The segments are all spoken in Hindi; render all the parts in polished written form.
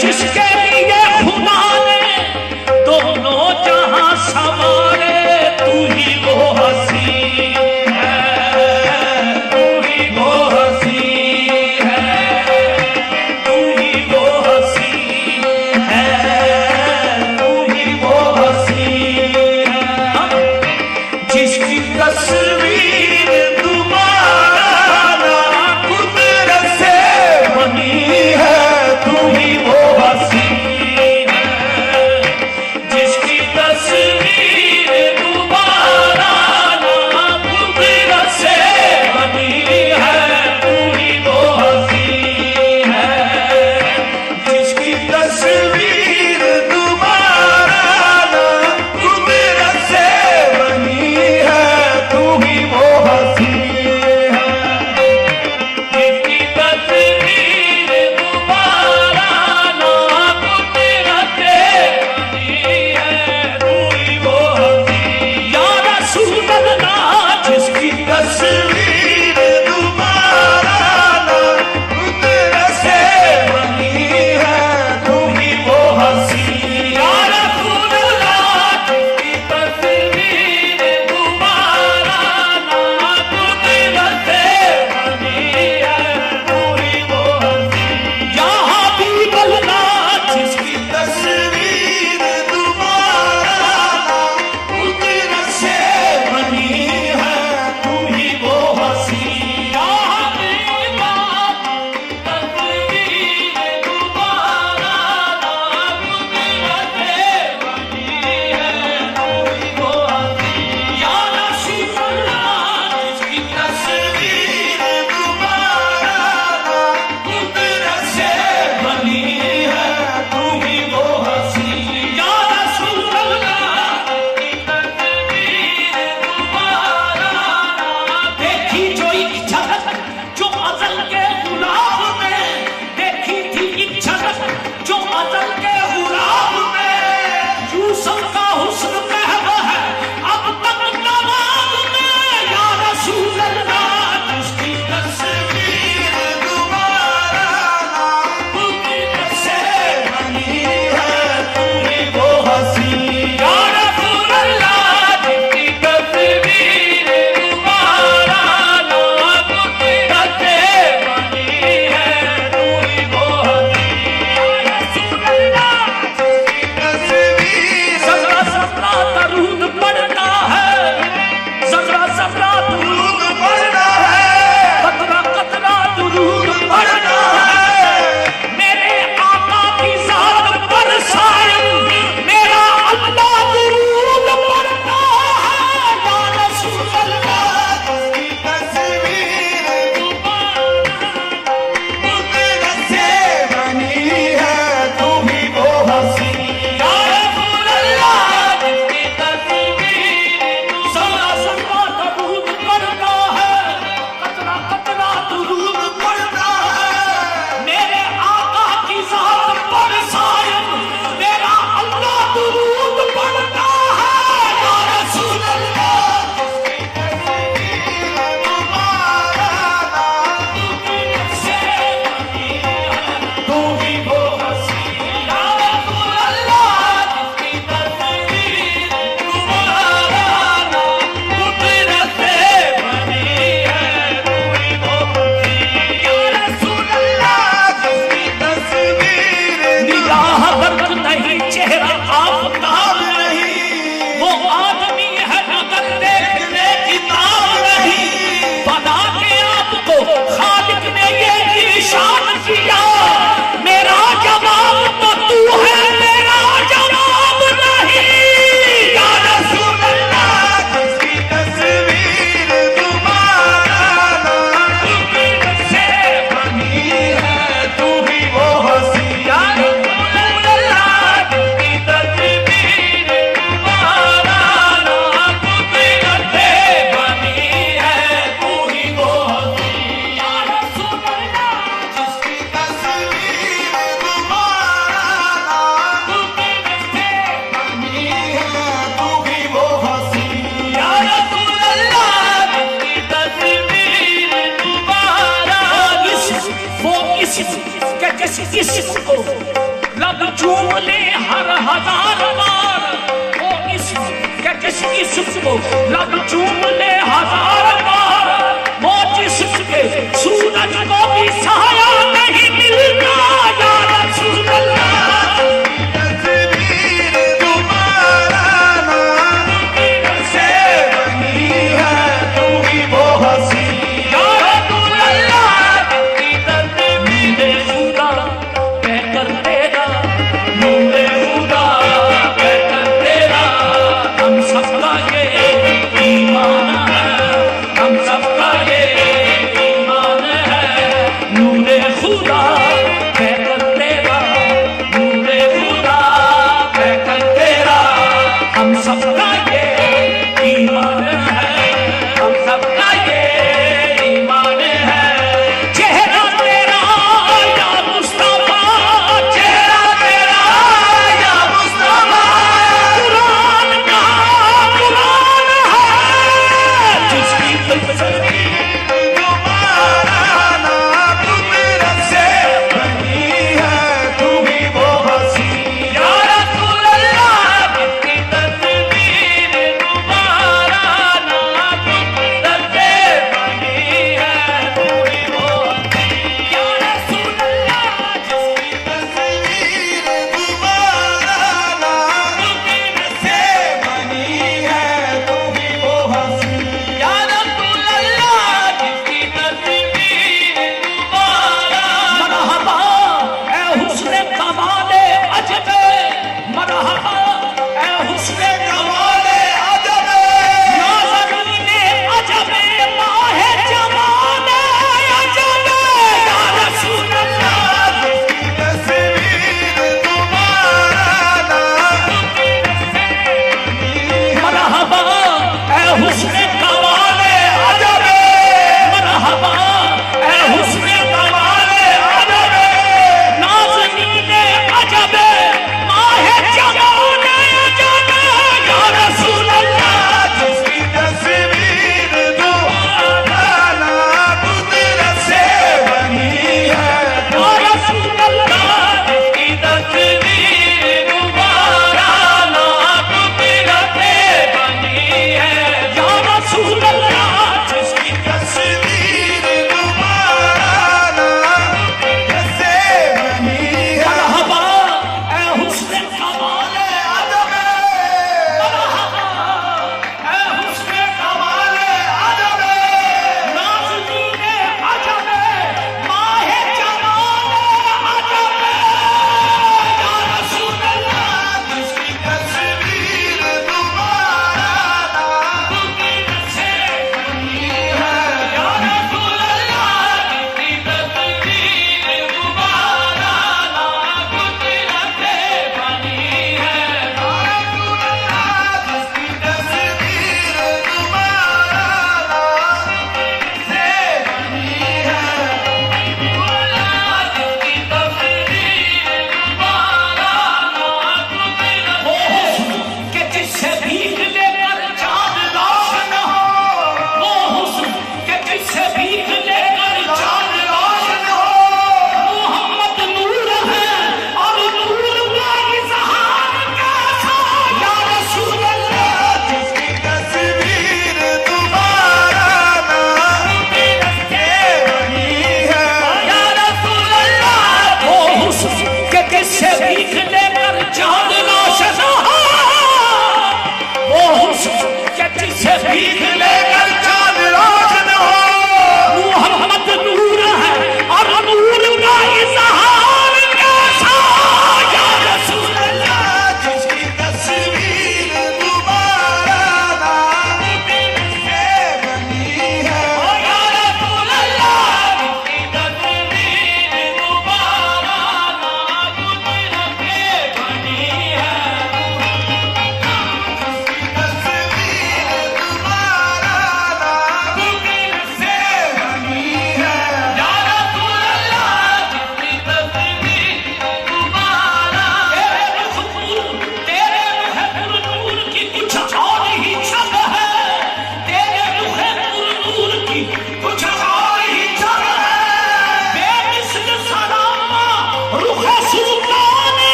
जिसके लिए खुदा ने दोनों जहां सब जिस इश्क को लब चूम ले हर हजार बार, वो इश्क के जिस इश्क को लब चूम ले हजार बार, वो जिस्म के सूरज को भी साया नहीं मिलता या रसूल अल्लाह।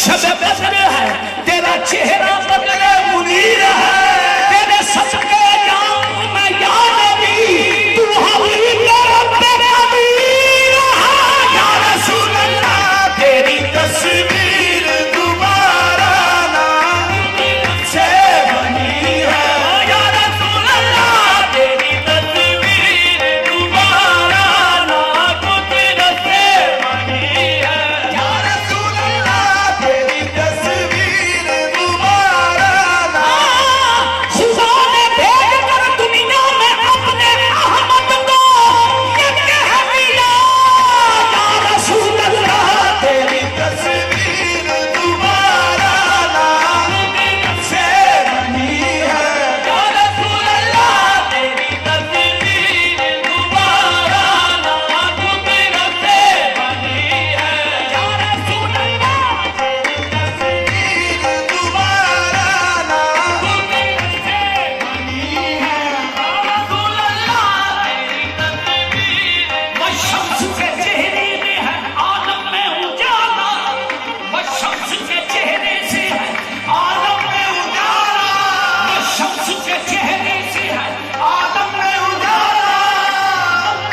शब बदर है, तेरा चेहरा बदले मुनीर है, तेरे सदके जाऊं मैं या नबी, तू हबीब रब्बे अमीर है। या रसूल अल्लाह तेरी तस्वीर दोबारा ना से बनी है। या रसूल अल्लाह तेरी तस्वीर दोबारा ना कुदरत से बनी है। या रसूल अल्लाह तेरी तस्वीर दोबारा ना खुदा ने भेज कर दुनिया में अपने अहमद को ये कह दिया। या रसूल अल्लाह तेरी तस्वीर दोबारा ना कुदरत से बनी है। या रसूल अल्लाह तेरी तस्वीर दोबारा ना कुदरत से बनी है। या रसूल अल्लाह तेरी तस्वीर दोबारा ना कुदरत से बनी है। या रसूल अल्लाह तेरी तस्वीर वशम्स के चेहरे में है आलम में उजाला, वशम्स के चेहरे से है आलम में उजाला, वशम्स के चेहरे से है आलम में उजाला।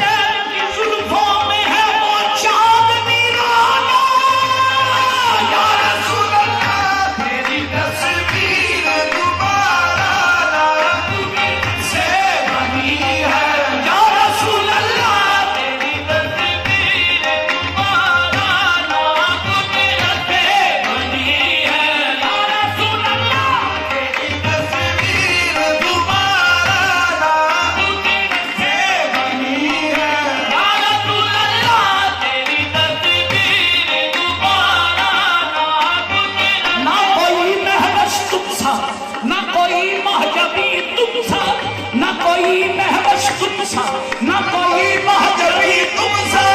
तेरी जुल्फों में है वो चांदनी राना। या रसूल अल्लाह तेरी तस्वीर दोबारा ना कुदरत से बनी है। या रसूल अल्लाह तेरी तस्वीर दोबारा ना कुदरत से बनी है। या रसूल अल्लाह तेरी तस्वीर दोबारा ना कुदरत से बनी है। या रसूल अल्लाह तेरी तस्वीर दोबारा ना कोई महवश तुम सा, ना कोई महजबी तुम सा, ना कोई महवश तुम सा, ना कोई महजबी तुम सा।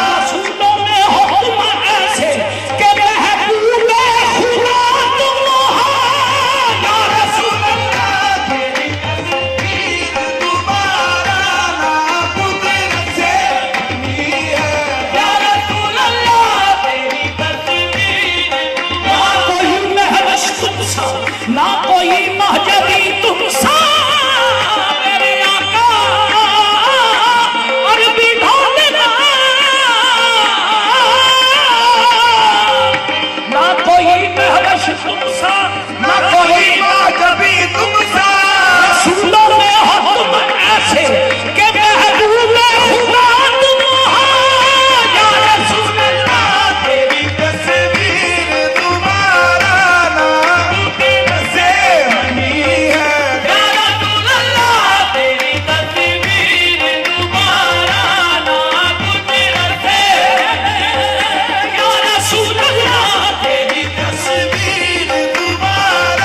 रसूलों में हो तुम ऐसे कि महबूबे खुदा तुम हो। या रसूल अल्लाह तेरी तस्वीर दोबारा ना कुदरत से बनी है। या रसूल अल्लाह तेरी तस्वीर ना कोई महवश तुम सा, ना कोई महजबी तुम सा। मेरे आका अरबी ढोलना, ना कोई महवश तुम सा, ना कोई महजबी तुम सा। रसूलों में हो तुम ऐसे कि महबूबे खुदा तुम हो। या रसूल अल्लाह तेरी तस्वीर दोबारा ना कुदरत से बनी है। या रसूल अल्लाह तेरी तस्वीर दोबारा ना कुदरत से। या रसूल अल्लाह तेरी तस्वीर दोबारा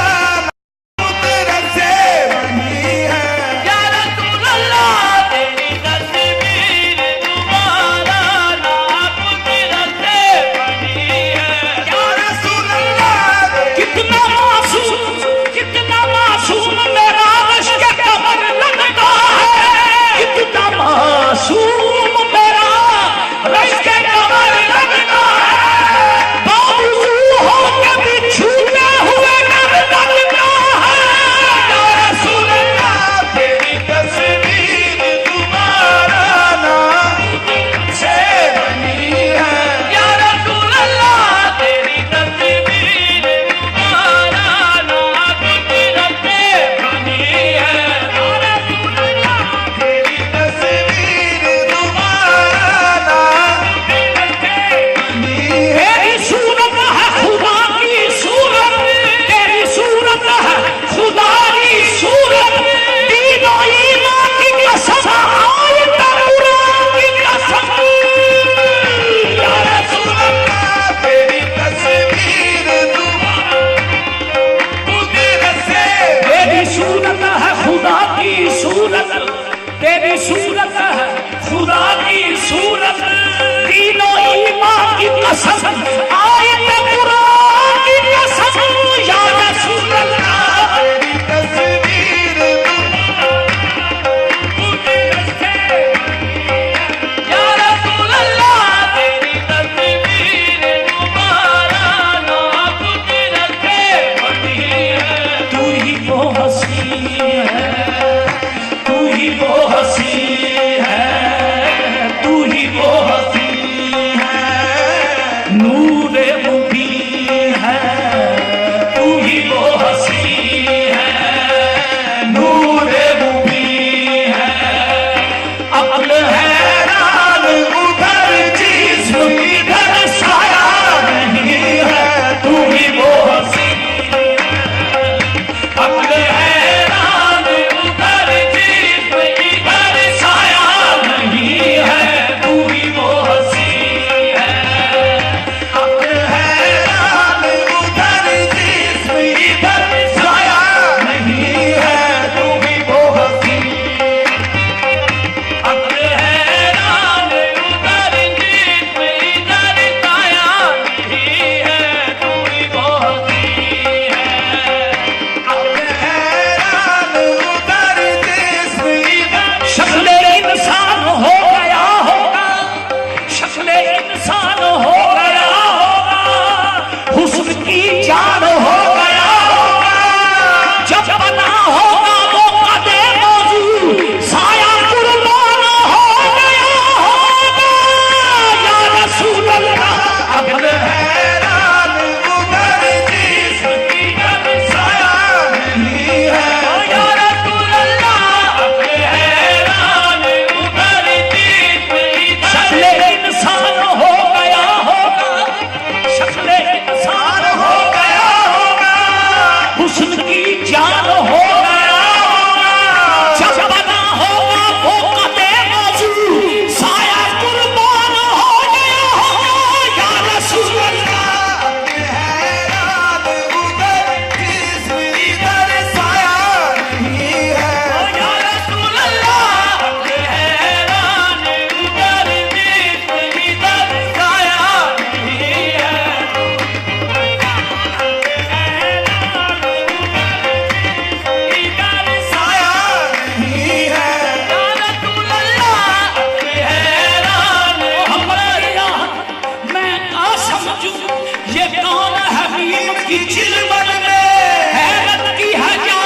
हकीम की चिलवन में हैरत की है क्या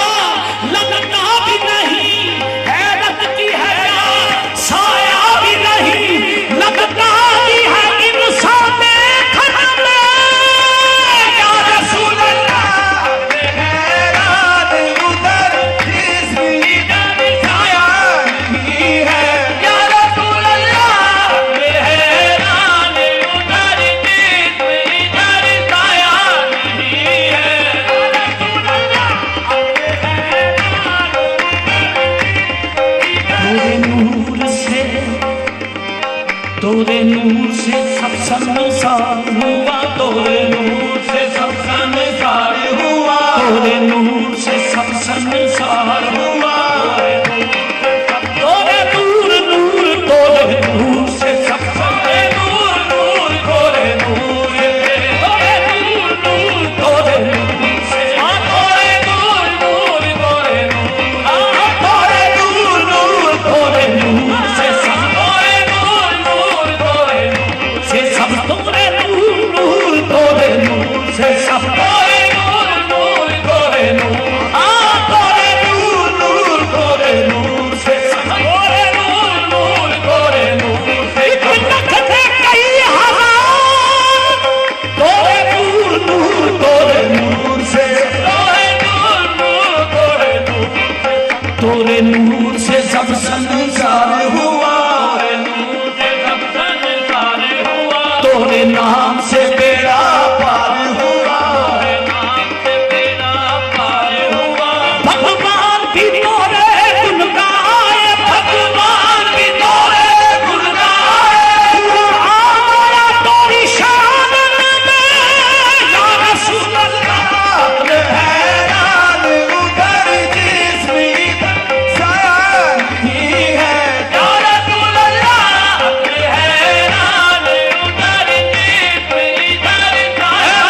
लगता भी नहीं, हैरत की है क्या साया भी नहीं, लगता भी है इंसान देखने में। या रसूल अल्लाह हैरान उधर जिसकी इधर साया नहीं है। या रसूल अल्लाह हैरान उधर जिसकी इधर साया नहीं है। तोरे नूर से सब संसार हुआ, तोरे नूर से सब संसार हुआ, तोरे नूर से सब संसार हुआ, तोरे नूर नूर तोरे नूर से सब तोरे नूर नूर तोरे नूर तोरे नूर नूर तोरे नूर से तोरे नूर नूर तोरे नूर तोरे नूर नूर तोरे नूर से सब तोरे नूर नूर तोरे नूर से सब तोरे नूर नूर तोरे नूर से सब तोरे नूर नूर तोरे नूर तोरे नूर नूर तोरे नूर से सब तोरे नूर नूर तोरे नूर से नखते कई हजार तोरे नूर नूर तोरे नूर से तोरे नूर नूर तोरे नूर तोरे नूर से सब संसार हुआ, तोरे नूर से सब संसार हुआ, तोरे नाम से बेड़ा पार हुआ, तोरे नाम से बेड़ा पार हुआ। भगवान भी तोरे गुण गाए, भगवान भी तोरे गुण गाए, आया तोरी शान में। या रसूल अल्लाह हैरान उधर जिसमें साया नहीं है। या रसूल अल्लाह हैरान उधर जिसमें इधर साया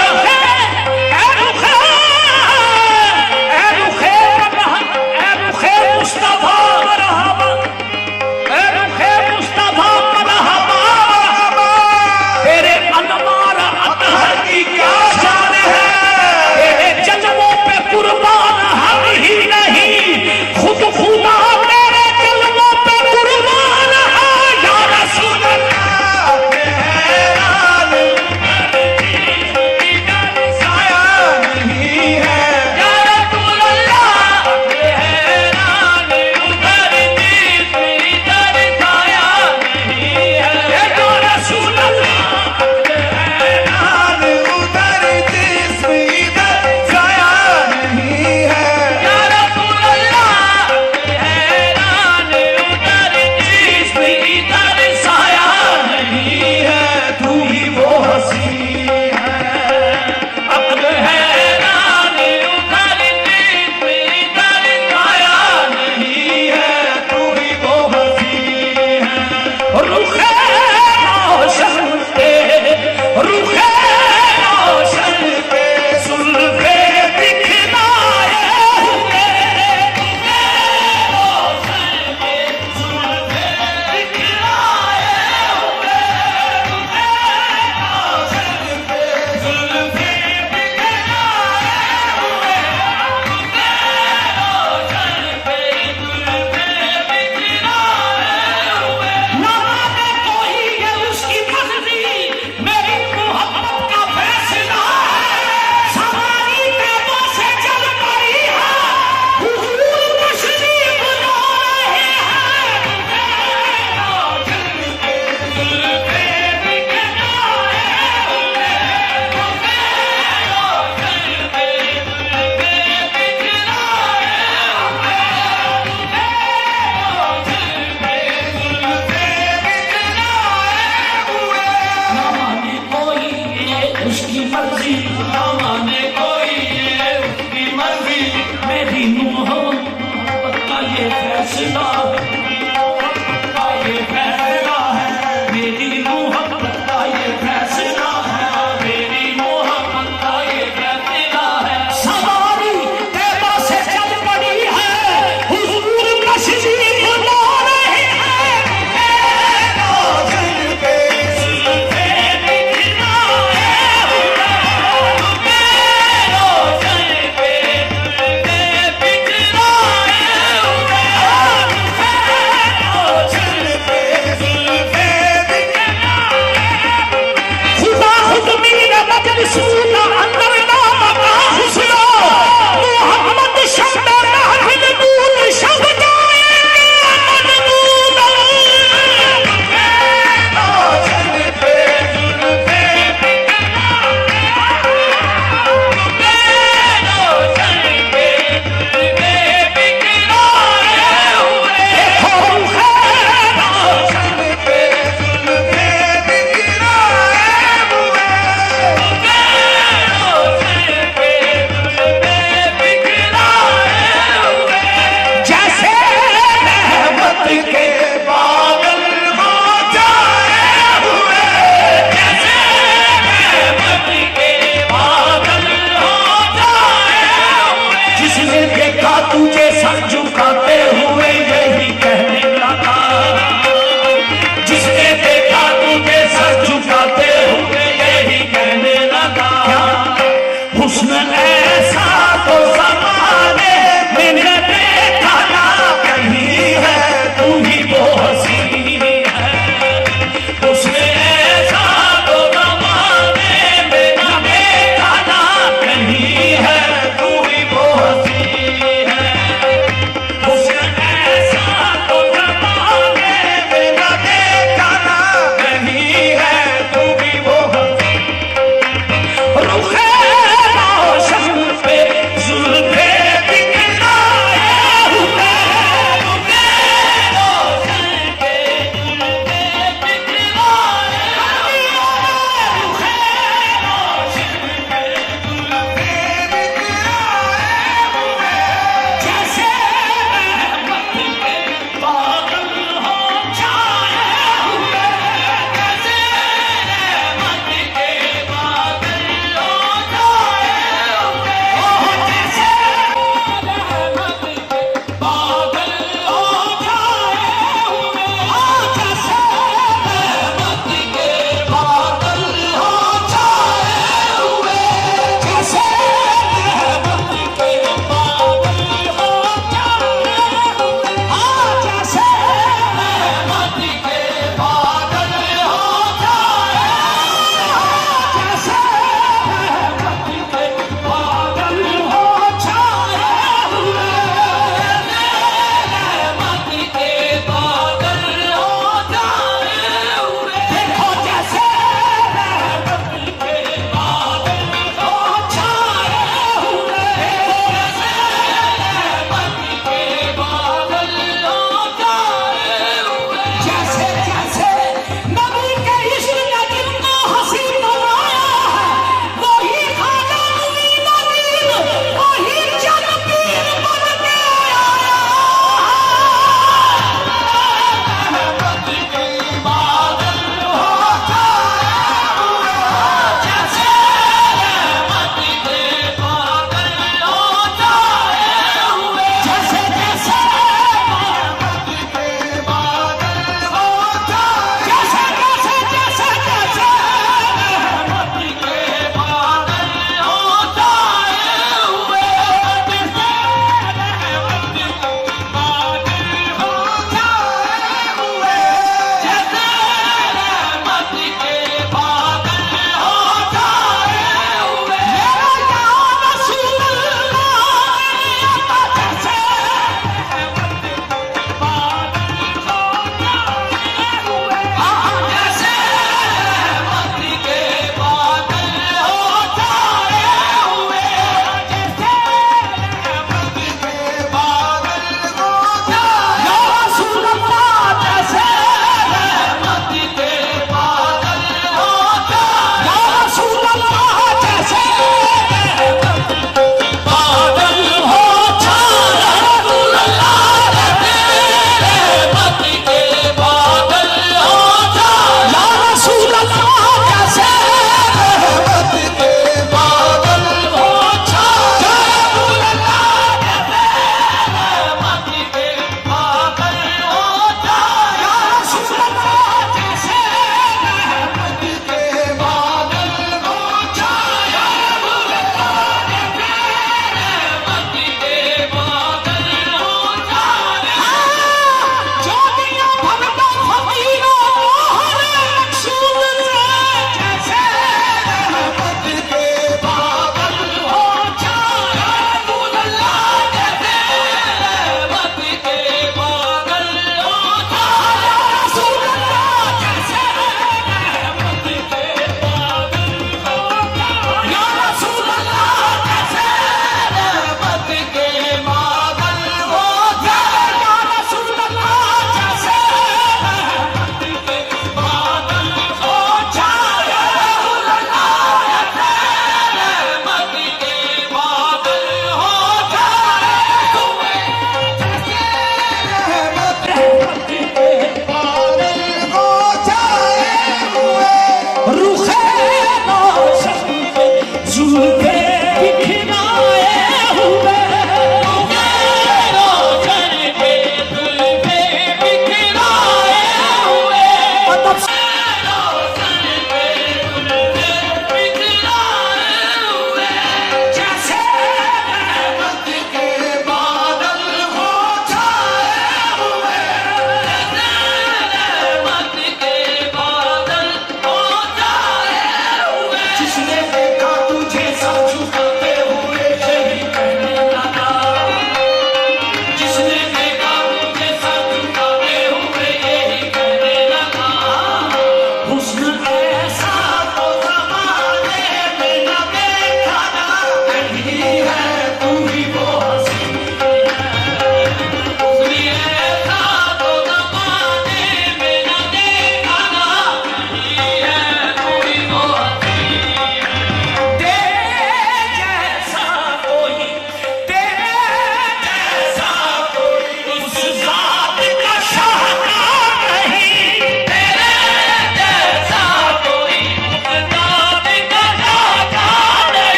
रुखे मुस्तफा मरहबा, रुखे मुस्तफा मरहबा, तेरे अनवार अतहर की क्या शान है, तेरे जज्बों पे कुर्बान हम ही नहीं, खुद खुदा तेरे जज्बों पे कुर्बान है। या रसूल अल्लाह हैरान साया नहीं है। या रसूल अल्लाह हैरान उधर जिसमें इधर साया नहीं है। या रसूल अल्लाह हैरान उधर जिसमें इधर साया नहीं है। या रसूल अल्लाह हैरान उधर जिसमें इधर साया नहीं है। तू ही वो हंसी है अब हैरान उधर जिसमें इधर साया नहीं है। तू ही वो हंसी है रुखे रोशन पे, रुखे रोशन पे सुल्फे दिखलाए हुए, रुखे रोशन पे सुल्फे दिखलाए हुए, रुखे रोशन पे सुल्फे दिखलाए हुए, रुखे रोशन पे सुल्फे दिखलाए हुए। ना माने कोई ये उसकी मर्जी, मेरी मोहब्बत का फैसला है, सवारी पैदों से चल पड़ी है, हुजूर तशरीफ ला रहे हैं। रुखे रोशन पे सुल्फे दिखलाए हुए, रुखे रोशन पे सुल्फे दिखलाए हुए, रुखे रोशन पे सुल्फे दिखलाए हुए। ना माने कोई ये उसकी मर्जी, ना माने कोई ये उसकी मर्जी, मेरी मोहब्बत का ये फैसला है, ये फैसला है, मेरी मोहब्बत का ये फैसला है, मेरी मोहब्बत का ये फैसला है। सवारी पैदों से चल पड़ी है, हुजूर तशरीफ ला रहे हैं। रोशन पे सुल्फे दिखलाए हुए, रुखे हुस्न ऐसा तो ज़माने में न देखा ना कहीं है, तू ही वो हसीन है। हुस्न ऐसा तो ज़माने में न देखा ना कहीं है, तू ही वो हसीन है। हुस्न ऐसा तो ज़माने में न देखा ना कहीं है, तू ही वो हसीन। रुखे रोशन पे जुल्म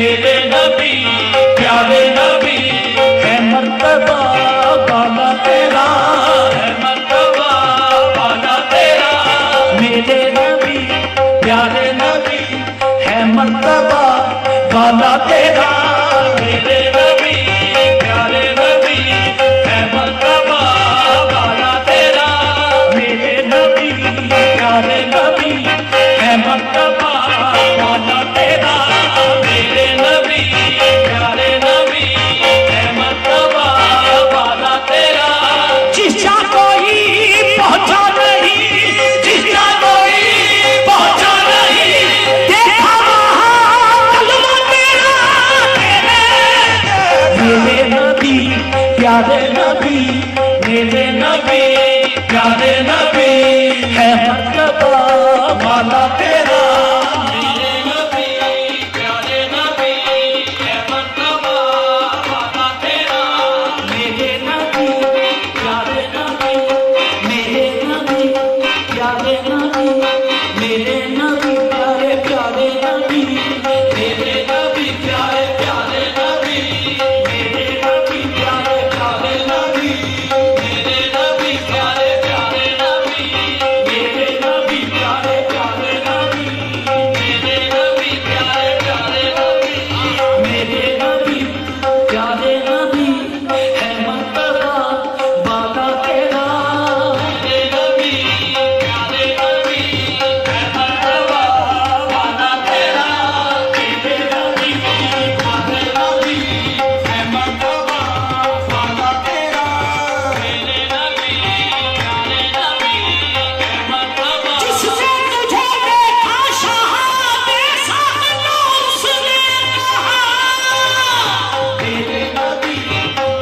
मेरे नबी प्यारे नबी है मर्तबा वाला तेरा, है मर्तबा वाला तेरा। मेरे नबी प्यारे नबी है मर्तबा वाला तेरा, मेरे नबी प्यारे नबी है मर्तबा वाला तेरा। मेरे नबी प्यारे नबी है मर्तबा वाला तेरा, मेरे नबी प्यारे नबी है मर्तबा वाला तेरा। जिसका कोई पहुंचा नहीं, जिसका कोई पहुंचा नहीं, देखा वहां तलवा तेरा, मेरे नबी प्यारे नबी, मेरे नबी प्यारे नबी है मर्तबा वाला तेरा। मेरे नबी प्यारे नबी है मर्तबा वाला तेरा, मेरे नबी प्यारे नबी, मेरे नबी प्यारे नबी, मेरे नबी प्यारे प्यारे नबी, मेरे नबी प्यारे प्यारे नबी, मेरे नबी प्यारे प्यारे नबी, मेरे नबी प्यारे प्यारे नबी, मेरे नबी प्यारे प्यारे नबी, मेरे नबी प्यारे प्यारे नबी, मेरे नबी प्यारे नबी है मर्तबा वाला तेरा। मेरे नबी प्यारे नबी है मर्तबा वाला तेरा, मेरे नबी प्यारे नबी है मर्तबा वाला तेरा, मेरे नबी प्यारे नबी है मर्तबा। जिसने तुझे देखा शाह ने सामने उसने कहा, मेरे नबी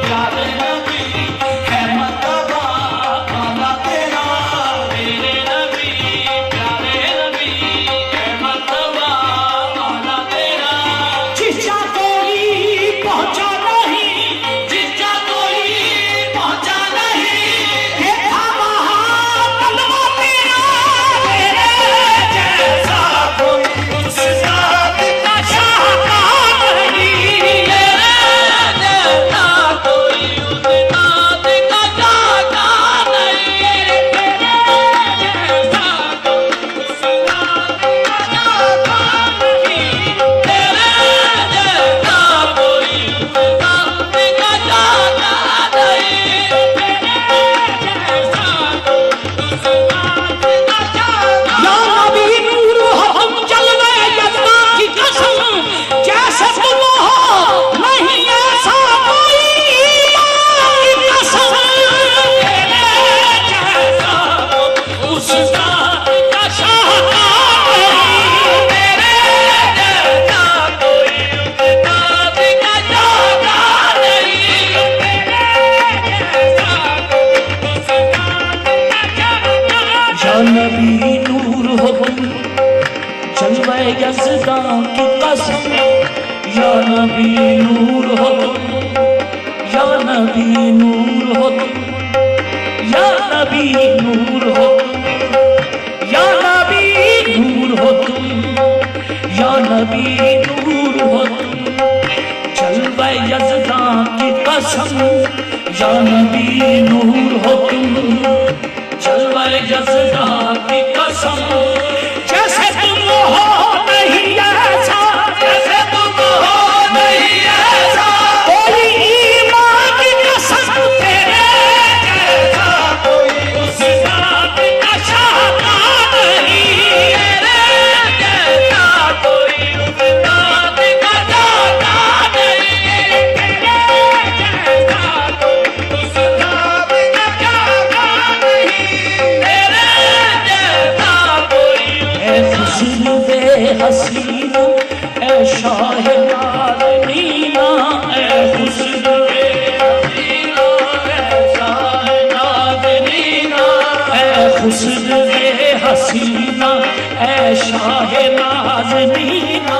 प्यारे नबी है मर्तबा वाला तेरा, मेरे नबी प्यारे नबी है मर्तबा वाला तेरा। जिसका कोई पहुंचा नहीं, जिसका कोई पहुंचा नहीं, देखा वहां तलवा तेरा, मेरे जैसा कोई उस जात का शाहकार नहीं, मेरे जैसा कोई उस जात का शाहकार नहीं, मेरे जैसा कोई उस जात का शाहकार नहीं, मेरे जैसा कोई उस जात का शाहकार नहीं, मेरे जैसा कोई उस जात का शाहकार। या नबी नूर हो तुम जलवे यज़्दा की कसम, जैसे तुम हो नहीं ऐसा कोई ईमान की कसम, मेरे जैसा उस जात का शाहकार नहीं, मेरे जैसा कोई उस जात का शाहकार नहीं, मेरे जैसा कोई उस जात का शाहकार। या नबी नूर हो तुम जलवे यज़्दा की कसम, या नबी नूर हो तुम, या नबी नूर हो तुम, या नबी नूर हो तुम, या नबी नूर हो तुम, या नबी नूर हो तुम, जलवे यज़्दा की कसम, या नबी नूर हो तुम, जलवे यज़्दा की कसम। जैसे तुम हो नहीं ऐसा, जैसे तुम हो नहीं ऐसा कोई ईमान की कसम, तेरे जैसा कोई उस जात का शाहकार नहीं, तेरे जैसा कोई उस जात का शाहकार नहीं, तेरे जैसा कोई उस जात का शाहकार नहीं, तेरे जैसा कोई खुशबे हसीना ए शाह नाज़नीना, ए खुशबे हसीना ए शाह नाज़नीना, ए खुशबे हसीना ए शाह नाज़नीना,